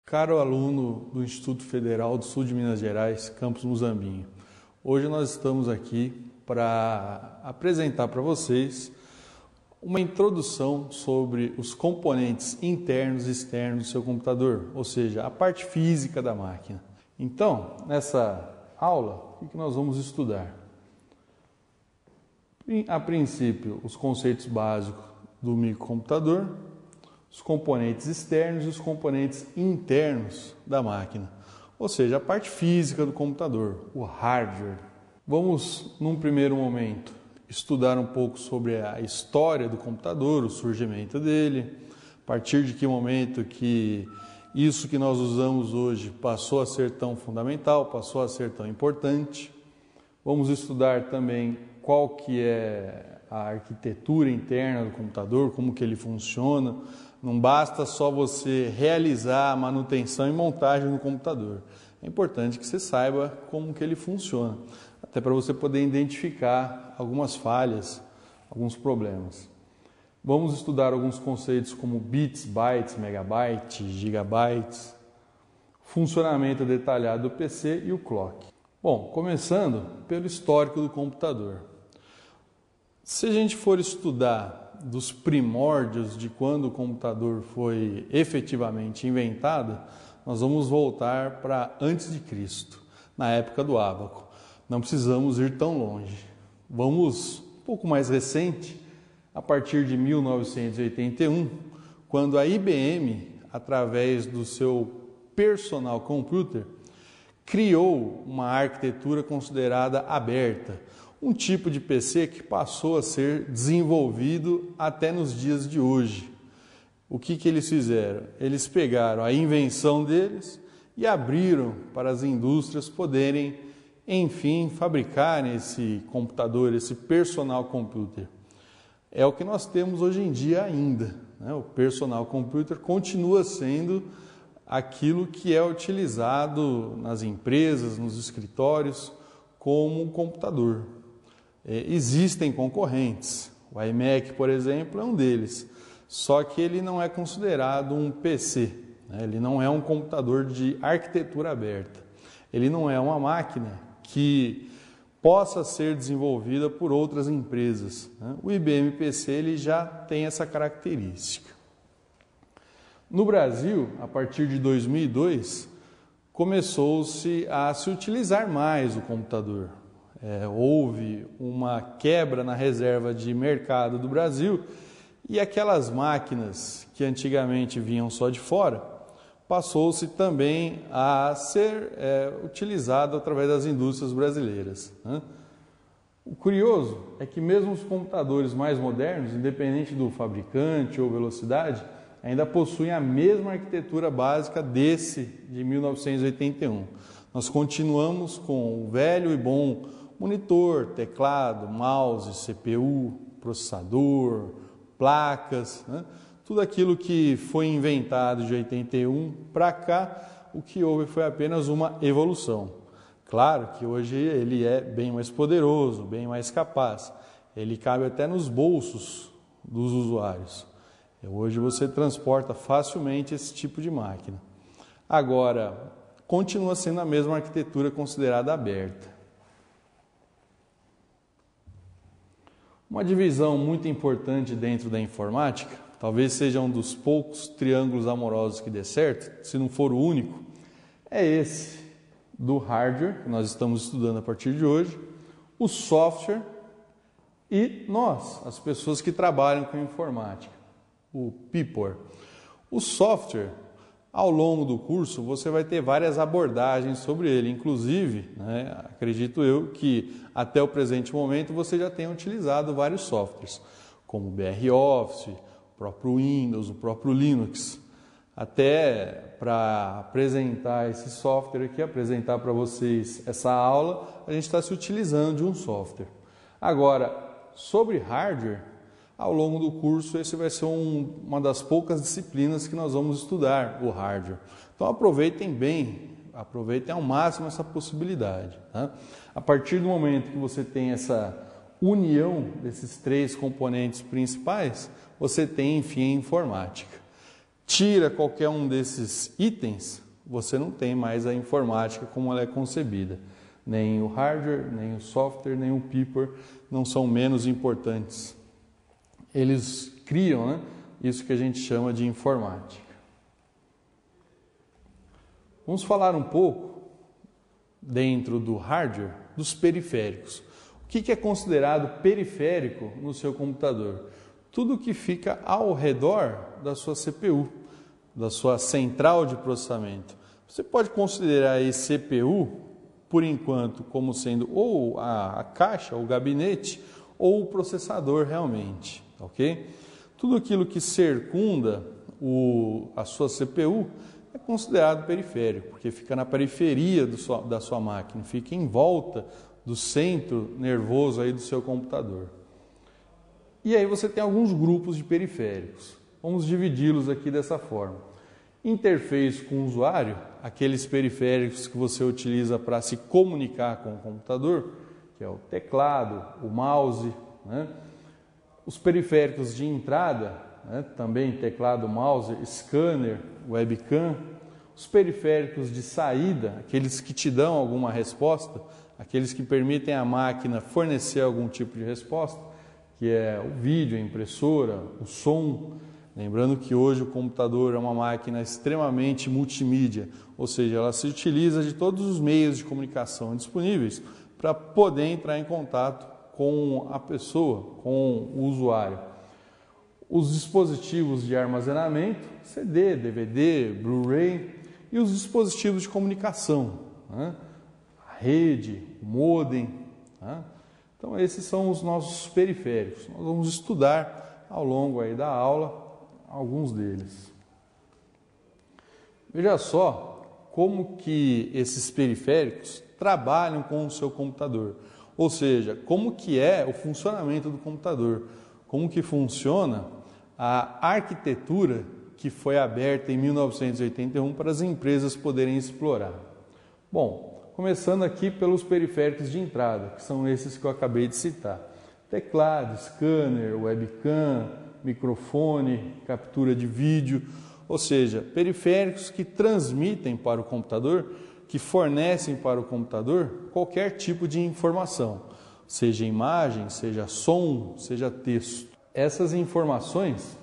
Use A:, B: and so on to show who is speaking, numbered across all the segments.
A: Caro aluno do Instituto Federal do Sul de Minas Gerais, Campus Muzambinho, hoje nós estamos aqui para apresentar para vocês uma introdução sobre os componentes internos e externos do seu computador, ou seja, a parte física da máquina. Então, nessa aula, o que nós vamos estudar? A princípio, os conceitos básicos do microcomputador, os componentes externos e os componentes internos da máquina, ou seja, a parte física do computador, o hardware. Vamos, num primeiro momento, estudar um pouco sobre a história do computador, o surgimento dele, a partir de que momento que isso que nós usamos hoje passou a ser tão fundamental, passou a ser tão importante. Vamos estudar também qual que é a arquitetura interna do computador, como que ele funciona. Não basta só você realizar a manutenção e montagem do computador. É importante que você saiba como que ele funciona, até para você poder identificar algumas falhas, alguns problemas. Vamos estudar alguns conceitos como bits, bytes, megabytes, gigabytes, funcionamento detalhado do PC e o clock. Bom, começando pelo histórico do computador. Se a gente for estudar dos primórdios de quando o computador foi efetivamente inventado, nós vamos voltar para antes de Cristo, na época do ábaco. Não precisamos ir tão longe. Vamos um pouco mais recente, a partir de 1981, quando a IBM, através do seu Personal Computer, criou uma arquitetura considerada aberta, um tipo de PC que passou a ser desenvolvido até nos dias de hoje. O que eles fizeram? Eles pegaram a invenção deles e abriram para as indústrias poderem, enfim, fabricar esse computador, esse personal computer. É o que nós temos hoje em dia ainda, né? O personal computer continua sendo aquilo que é utilizado nas empresas, nos escritórios, como um computador. Existem concorrentes, o iMac, por exemplo, é um deles, só que ele não é considerado um PC, né? Ele não é um computador de arquitetura aberta, ele não é uma máquina que possa ser desenvolvida por outras empresas, né? O IBM PC ele já tem essa característica. No Brasil, a partir de 2002, começou-se a se utilizar mais o computador. Houve uma quebra na reserva de mercado do Brasil e aquelas máquinas que antigamente vinham só de fora, passou-se também a ser utilizado através das indústrias brasileiras, né? O curioso é que mesmo os computadores mais modernos, independente do fabricante ou velocidade, ainda possuem a mesma arquitetura básica desse de 1981. Nós continuamos com o velho e bom monitor, teclado, mouse, CPU, processador, placas, né? Tudo aquilo que foi inventado de 81 para cá, o que houve foi apenas uma evolução. Claro que hoje ele é bem mais poderoso, bem mais capaz. Ele cabe até nos bolsos dos usuários. Hoje você transporta facilmente esse tipo de máquina. Agora, continua sendo a mesma arquitetura considerada aberta. Uma divisão muito importante dentro da informática, talvez seja um dos poucos triângulos amorosos que dê certo, se não for o único, é esse do hardware, que nós estamos estudando a partir de hoje, o software e nós, as pessoas que trabalham com informática, o people. O software, ao longo do curso, você vai ter várias abordagens sobre ele, inclusive, né, acredito eu que até o presente momento você já tenha utilizado vários softwares, como o BR Office, o próprio Windows, o próprio Linux. Até para apresentar esse software aqui, apresentar para vocês essa aula, a gente está se utilizando de um software. Agora, sobre hardware, ao longo do curso, esse vai ser uma das poucas disciplinas que nós vamos estudar, o hardware. Então aproveitem bem, aproveitem ao máximo essa possibilidade, tá? A partir do momento que você tem essa união desses três componentes principais, você tem, enfim, a informática. tira qualquer um desses itens, você não tem mais a informática como ela é concebida. Nem o hardware, nem o software, nem o people não são menos importantes. Eles criam, né, isso que a gente chama de informática. Vamos falar um pouco, dentro do hardware, dos periféricos. O que é considerado periférico no seu computador? Tudo que fica ao redor da sua CPU, da sua central de processamento. Você pode considerar a CPU, por enquanto, como sendo ou a caixa, o gabinete, ou o processador realmente, ok? Tudo aquilo que circunda a sua CPU é considerado periférico, porque fica na periferia da sua máquina, fica em volta do centro nervoso aí do seu computador. E aí você tem alguns grupos de periféricos. Vamos dividi-los aqui dessa forma. Interface com o usuário, aqueles periféricos que você utiliza para se comunicar com o computador, que é o teclado, o mouse, né? Os periféricos de entrada, né? Também teclado, mouse, scanner, webcam. Os periféricos de saída, aqueles que te dão alguma resposta, aqueles que permitem à máquina fornecer algum tipo de resposta, que é o vídeo, a impressora, o som. Lembrando que hoje o computador é uma máquina extremamente multimídia, ou seja, ela se utiliza de todos os meios de comunicação disponíveis para poder entrar em contato com a pessoa, com o usuário. Os dispositivos de armazenamento, CD, DVD, Blu-ray, e os dispositivos de comunicação, né? A rede, o modem, né? Então esses são os nossos periféricos. Nós vamos estudar ao longo aí da aula alguns deles. Veja só como que esses periféricos trabalham com o seu computador. Ou seja, como que é o funcionamento do computador, como que funciona a arquitetura que foi aberta em 1981 para as empresas poderem explorar. Bom, começando aqui pelos periféricos de entrada, que são esses que eu acabei de citar. Teclado, scanner, webcam, microfone, captura de vídeo, ou seja, periféricos que transmitem para o computador, que fornecem para o computador qualquer tipo de informação, seja imagem, seja som, seja texto. Essas informações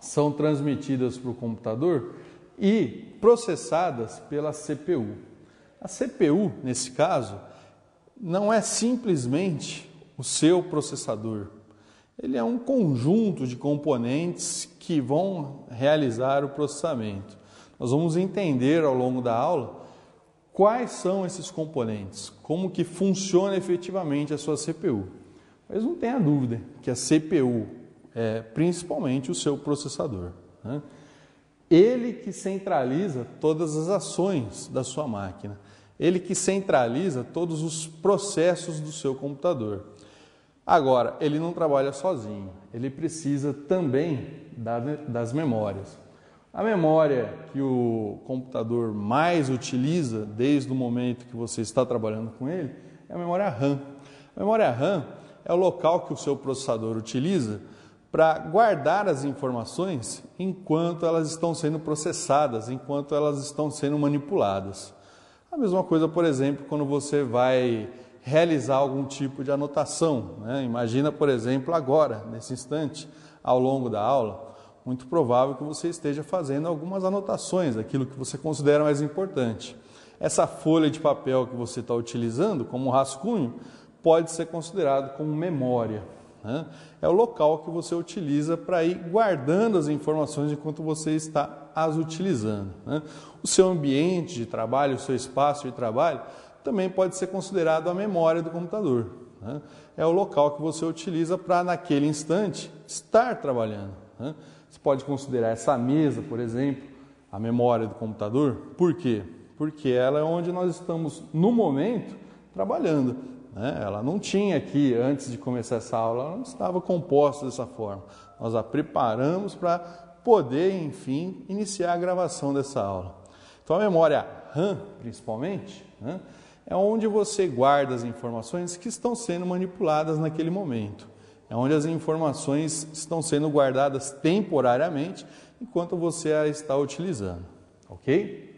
A: são transmitidas para o computador e processadas pela CPU. A CPU, nesse caso, não é simplesmente o seu processador. Ele é um conjunto de componentes que vão realizar o processamento. Nós vamos entender ao longo da aula quais são esses componentes, como que funciona efetivamente a sua CPU. Mas não tenha dúvida que a CPU é principalmente o seu processador, né? Ele que centraliza todas as ações da sua máquina. Ele que centraliza todos os processos do seu computador. Agora, ele não trabalha sozinho. Ele precisa também das memórias. A memória que o computador mais utiliza desde o momento que você está trabalhando com ele é a memória RAM. A memória RAM é o local que o seu processador utiliza para guardar as informações enquanto elas estão sendo processadas, enquanto elas estão sendo manipuladas. A mesma coisa, por exemplo, quando você vai realizar algum tipo de anotação, né? Imagina, por exemplo, agora, nesse instante, ao longo da aula, muito provável que você esteja fazendo algumas anotações, aquilo que você considera mais importante. Essa folha de papel que você está utilizando como rascunho pode ser considerado como memória, né? É o local que você utiliza para ir guardando as informações enquanto você está as utilizando, né? O seu ambiente de trabalho, o seu espaço de trabalho, também pode ser considerado a memória do computador, né? É o local que você utiliza para, naquele instante, estar trabalhando, né? Você pode considerar essa mesa, por exemplo, a memória do computador. Por quê? Porque ela é onde nós estamos, no momento, trabalhando, né? Ela não tinha aqui, antes de começar essa aula, ela não estava composta dessa forma. Nós a preparamos para poder, enfim, iniciar a gravação dessa aula. Então, a memória RAM, principalmente, né, é onde você guarda as informações que estão sendo manipuladas naquele momento. É onde as informações estão sendo guardadas temporariamente enquanto você a está utilizando, ok?